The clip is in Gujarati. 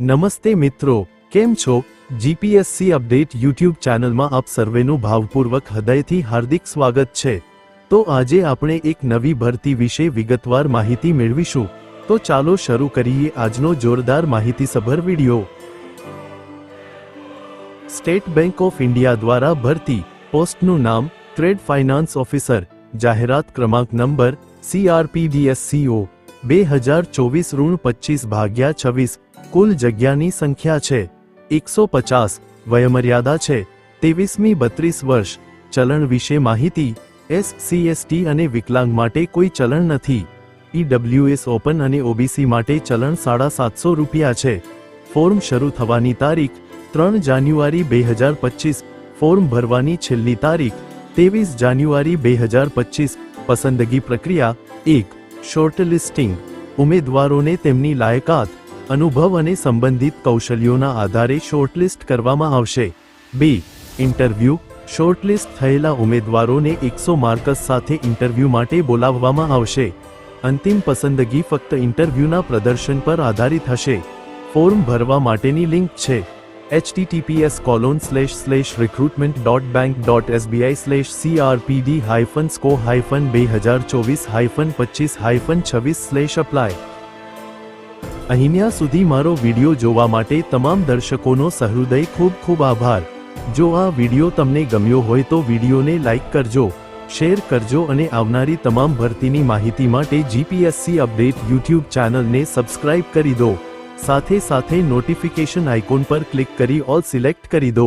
નમસ્તે મિત્રો, કેમ છો? જીપીએસસી અપડેટ યુટ્યુબ ચેનલમાં આપ સર્વેનું ભાવપૂર્વક હૃદયથી હાર્દિક સ્વાગત છે। તો આજે આપણે એક નવી ભરતી વિશે વિગતવાર માહિતી મેળવીશું। તો ચાલો શરૂ કરીએ આજનો જોરદાર માહિતીસભર video. State Bank of India દ્વારા ભરતી પોસ્ટનું નામ ટ્રેડ ફાઇનાન્સ ઓફિસર, જાહેરાત ક્રમાંક નંબર CRPDSCO 2024-25/26। કુલ જગ્યાની સંખ્યા છે 150। વયમર્યાદા છે 23મી 32 વર્ષ। ચલણ વિશે માહિતી: SC/ST અને વિકલાંગ માટે કોઈ ચલણ નથી। EWS ઓપન અને OBC માટે ચલણ ₹750 છે। ફોર્મ શરૂ થવાની તારીખ 3 જાન્યુઆરી 2025। ફોર્મ ભરવાની છેલ્લી તારીખ 23 જાન્યુઆરી 2025। પસંદગી પ્રક્રિયા: 1. શોર્ટલિસ્ટિંગ। ઉમેદવારોને તેમની લાયકાત, અનુભવ અને સંબંધિત કૌશલ્યોના આધારે શોર્ટલિસ્ટ કરવામાં આવશે। 2. ઇન્ટરવ્યૂ। શોર્ટલિસ્ટ થયેલા ઉમેદવારોને 100 માર્કસ સાથે ઇન્ટરવ્યૂ માટે બોલાવવામાં આવશે। અંતિમ પસંદગી ફક્ત ઇન્ટરવ્યૂના પ્રદર્શન પર આધારિત હશે। ફોર્મ ભરવા માટેની લિંક છે https://recruitment.bank.sbi/crpd-sco-2024-25/26/apply। અહીંયા સુધી મારો વિડિયો જોવા માટે તમામ દર્શકોનો સહૃદય ખૂબ આભાર। જો આ વિડિયો તમને ગમ્યો હોય તો વિડિયોને લાઇક કરજો, શેર કરજો અને આવનારી તમામ ભરતીની માહિતી માટે જીપીએસસી અપડેટ યુટ્યુબ ચેનલને સબસ્ક્રાઇબ કરી દો। સાથે નોટિફિકેશન આઇકોન પર ક્લિક કરી ઓલ સિલેક્ટ કરી દો।